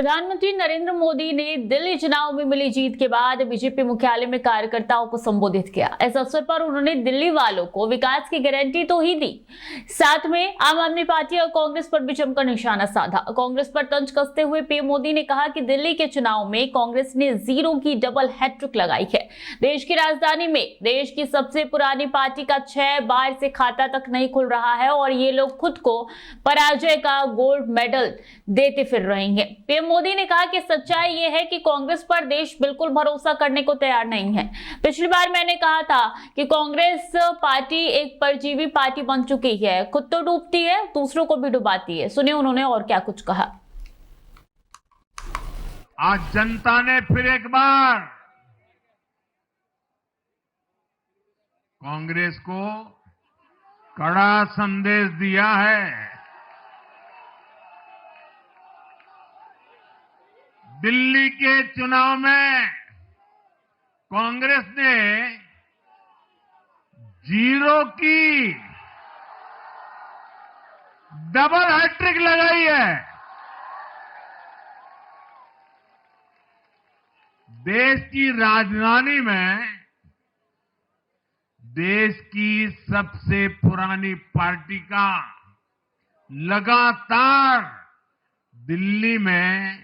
प्रधानमंत्री नरेंद्र मोदी ने दिल्ली चुनाव में मिली जीत के बाद बीजेपी मुख्यालय में कार्यकर्ताओं को संबोधित किया। इस अवसर पर उन्होंने दिल्ली वालों को विकास की गारंटी तो ही दी, साथ में आम आदमी पार्टी और कांग्रेस पर भी जमकर निशाना साधा। कांग्रेस पर तंज कसते हुए पीएम मोदी ने कहा कि दिल्ली के चुनाव में कांग्रेस ने जीरो की डबल हैट्रिक लगाई है। देश की राजधानी में देश की सबसे पुरानी पार्टी का 6 बार से खाता तक नहीं खुल रहा है और ये लोग खुद को पराजय का गोल्ड मेडल देते फिर रहे हैं। पीएम मोदी ने कहा कि सच्चाई यह है कि कांग्रेस पर देश बिल्कुल भरोसा करने को तैयार नहीं है। पिछली बार मैंने कहा था कि कांग्रेस पार्टी एक परजीवी पार्टी बन चुकी है, खुद तो डूबती है, दूसरों को भी डुबाती है। सुनिए उन्होंने और क्या कुछ कहा। आज जनता ने फिर एक बार कांग्रेस को कड़ा संदेश दिया है। दिल्ली के चुनाव में कांग्रेस ने जीरो की डबल हैट्रिक लगाई है। देश की राजधानी में देश की सबसे पुरानी पार्टी का लगातार दिल्ली में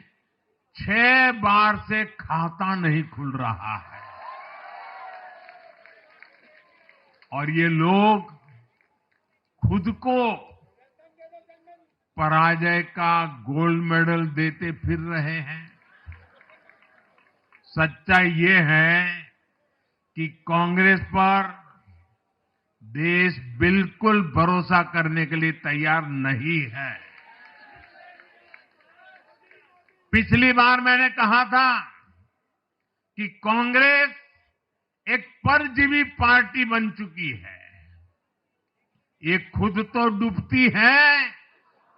6 बार से खाता नहीं खुल रहा है और ये लोग खुद को पराजय का गोल्ड मेडल देते फिर रहे हैं। सच्चाई ये है कि कांग्रेस पर देश बिल्कुल भरोसा करने के लिए तैयार नहीं है। पिछली बार मैंने कहा था कि कांग्रेस एक परजीवी पार्टी बन चुकी है, ये खुद तो डूबती है,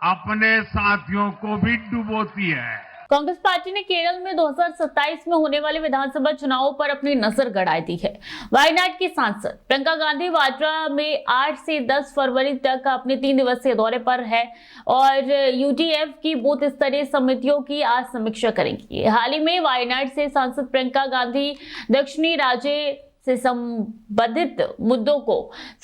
अपने साथियों को भी डुबोती है। कांग्रेस पार्टी ने केरल में 2027 में होने वाले विधानसभा चुनावों पर अपनी नजर गड़ाई दी है। वायनाड की सांसद प्रियंका गांधी वाड्रा में 8 से 10 फरवरी तक अपने 3 दिवसीय दौरे पर है और यूडीएफ की बूथ स्तरीय समितियों की आज समीक्षा करेंगी। हाल ही में वायनाड से सांसद प्रियंका गांधी दक्षिणी राज्य से संबंधित मुद्दों को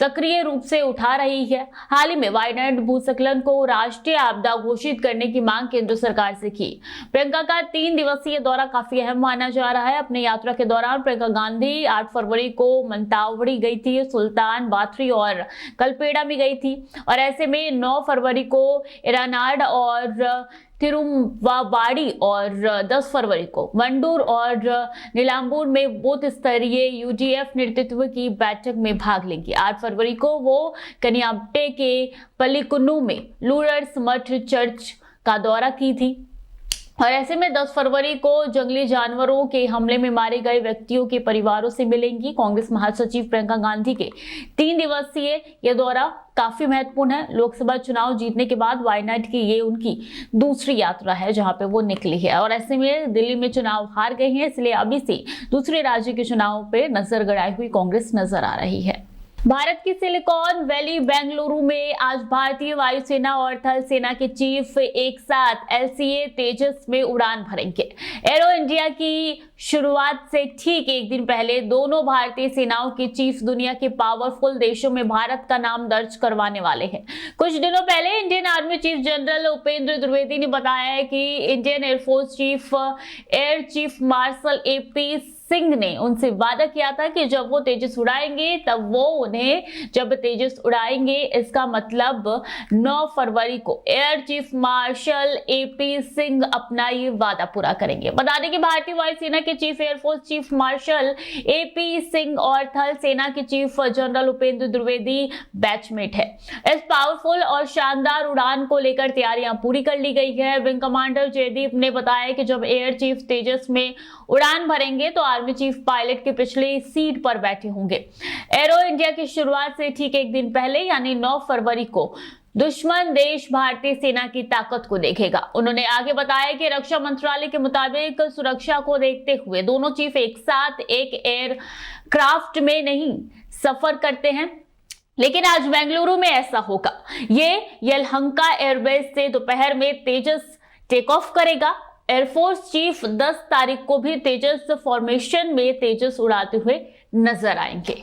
सक्रिय रूप से उठा रही है। हाल ही में वायनाड भूस्खलन को राष्ट्रीय आपदा घोषित करने की मांग केंद्र सरकार से की। प्रियंका का 3 दिवसीय दौरा काफी अहम माना जा रहा है। अपने यात्रा के दौरान प्रियंका गांधी 8 फरवरी को मंतावड़ी गई थी, सुल्तान बाथरी और कलपेड़ा में गई थी और ऐसे में 9 फरवरी को इरानाड और तिरुवाबाड़ी और 10 फरवरी को वंडूर और नीलांबूर में बूथ स्तरीय यूडीएफ नेतृत्व की बैठक में भाग लेंगी। 8 फरवरी को वो कनियापटे के पल्लीकुन्नू में लूरर्स मठ चर्च का दौरा की थी और ऐसे में 10 फरवरी को जंगली जानवरों के हमले में मारे गए व्यक्तियों के परिवारों से मिलेंगी। कांग्रेस महासचिव प्रियंका गांधी के 3 दिवसीय ये दौरा काफी महत्वपूर्ण है। लोकसभा चुनाव जीतने के बाद वायनाड की ये उनकी दूसरी यात्रा है जहां पे वो निकली है और ऐसे में दिल्ली में चुनाव हार गए हैं, इसलिए अभी से दूसरे राज्य के चुनाव पे नजर गड़ाई हुई कांग्रेस नजर आ रही है। भारत की सिलिकॉन वैली बेंगलुरु में आज भारतीय वायुसेना और थल सेना के चीफ एक साथ LCA तेजस में उड़ान भरेंगे। एरो इंडिया की शुरुआत से ठीक एक दिन पहले दोनों भारतीय सेनाओं के चीफ दुनिया के पावरफुल देशों में भारत का नाम दर्ज करवाने वाले हैं। कुछ दिनों पहले Indian army chief general Upendra Dwivedi ने बताया है कि Indian air force chief air chief marshal AP Singh ने उनसे वादा किया था कि जब वो तेजस उड़ाएंगे तब वो उन्हें जब तेजस उड़ाएंगे इसका मतलब 9 फरवरी को air chief marshal AP Singh अपना ये वादा पूरा करेंगे। बता दें कि भारतीय वायुसेना के chief air force chief marshal AP Singh और थल सेना के chief general Upendra Dwivedi batchmate है। इस पावरफुल और शानदार उड़ान को लेकर तैयारियां पूरी कर ली गई है। विंग कमांडर जयदीप ने बताया कि जब एयर चीफ तेजस में उड़ान भरेंगे तो आर्मी चीफ पायलट के पिछले सीट पर बैठे होंगे। एरो इंडिया की शुरुआत से ठीक एक दिन पहले यानी 9 फरवरी को दुश्मन देश भारतीय सेना की ताकत को देखेगा। उन्होंने आगे बताया कि रक्षा मंत्रालय के मुताबिक सुरक्षा को देखते हुए दोनों चीफ एक साथ एक एयरक्राफ्ट में नहीं सफर करते हैं, लेकिन आज बेंगलुरु में ऐसा होगा। ये यलहंका एयरबेस से दोपहर में तेजस टेक ऑफ करेगा एयरफोर्स चीफ 10 तारीख को भी तेजस फॉर्मेशन में तेजस उड़ाते हुए नजर आएंगे।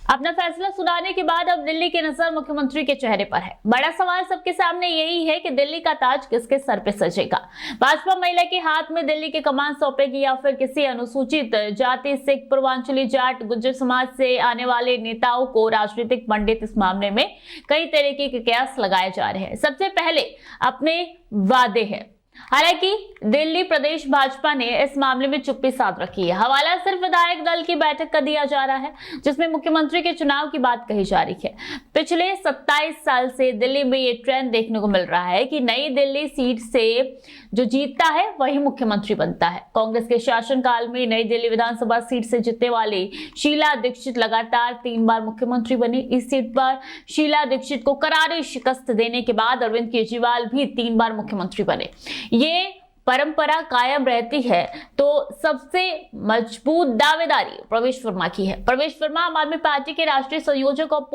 अपना फैसला सुनाने के बाद अब दिल्ली की नजर मुख्यमंत्री के चेहरे पर है। बड़ा सवाल सबके सामने यही है कि दिल्ली का ताज किसके सर पे सजेगा। भाजपा महिला के हाथ में दिल्ली की कमान सौंपेगी या फिर किसी अनुसूचित जाति, सिख, पूर्वांचली जाट, गुज्जर समाज से आने वाले नेताओं को राजनीतिक पंडित इस मामले में कई तरीके के कयास लगाए जा रहे हैं। सबसे पहले अपने वादे हैं। हालांकि दिल्ली प्रदेश भाजपा ने इस मामले में चुप्पी साध रखी है। हवाला सिर्फ विधायक दल की बैठक का दिया जा रहा है जिसमें मुख्यमंत्री के चुनाव की बात कही जा रही है। पिछले 27 साल से दिल्ली में ये ट्रेंड देखने को मिल रहा है कि नई दिल्ली सीट से जो जीतता है वही मुख्यमंत्री बनता है। कांग्रेस के शासनकाल में नई दिल्ली विधानसभा सीट से जीतने वाली शीला दीक्षित लगातार 3 बार मुख्यमंत्री बनी। इस सीट पर शीला दीक्षित को करारी शिकस्त देने के बाद अरविंद केजरीवाल भी 3 बार मुख्यमंत्री बने। ये परंपरा कायम रहती है तो सबसे मजबूत दावेदारी प्रवेश वर्मा की है। प्रवेश वर्मा आम आदमी पार्टी के राष्ट्रीय संयोजक और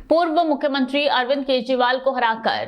पूर्व मुख्यमंत्री अरविंद केजरीवाल को हराकर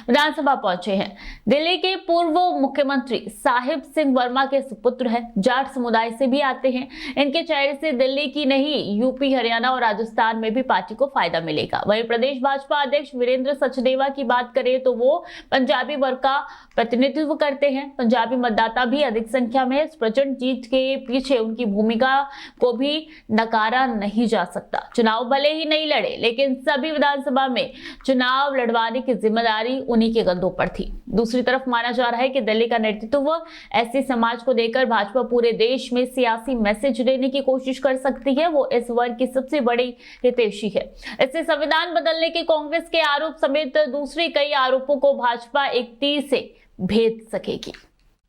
विधानसभा पहुंचे हैं। दिल्ली के पूर्व मुख्यमंत्री साहिब सिंह वर्मा के सुपुत्र हैं, जाट समुदाय से भी आते हैं। इनके चेहरे से दिल्ली की नहीं यूपी, हरियाणा और राजस्थान में भी पार्टी को फायदा मिलेगा। वहीं प्रदेश भाजपा अध्यक्ष वीरेंद्र सचदेवा की बात करें तो वो पंजाबी वर्ग का प्रतिनिधित्व करते हैं। पंजाबी मतदाता भी अधिक संख्या में इस प्रचंड जीत के पीछे उनकी भूमिका को भी नकारा नहीं जा सकता। चुनाव भले ही नहीं लड़े लेकिन सभी विधानसभा में चुनाव लड़वाने की जिम्मेदारी उन्हीं के कंधों पर थी। दूसरी तरफ माना जा रहा है कि दिल्ली का नेतृत्व ऐसे समाज को देकर भाजपा पूरे देश में सियासी मैसेज देने की कोशिश कर सकती है। वो इस वर्ग की सबसे बड़ी हितैषी है। इससे संविधान बदलने के कांग्रेस के आरोप समेत दूसरे कई आरोपों को भाजपा एक तीर से भेद सकेगी।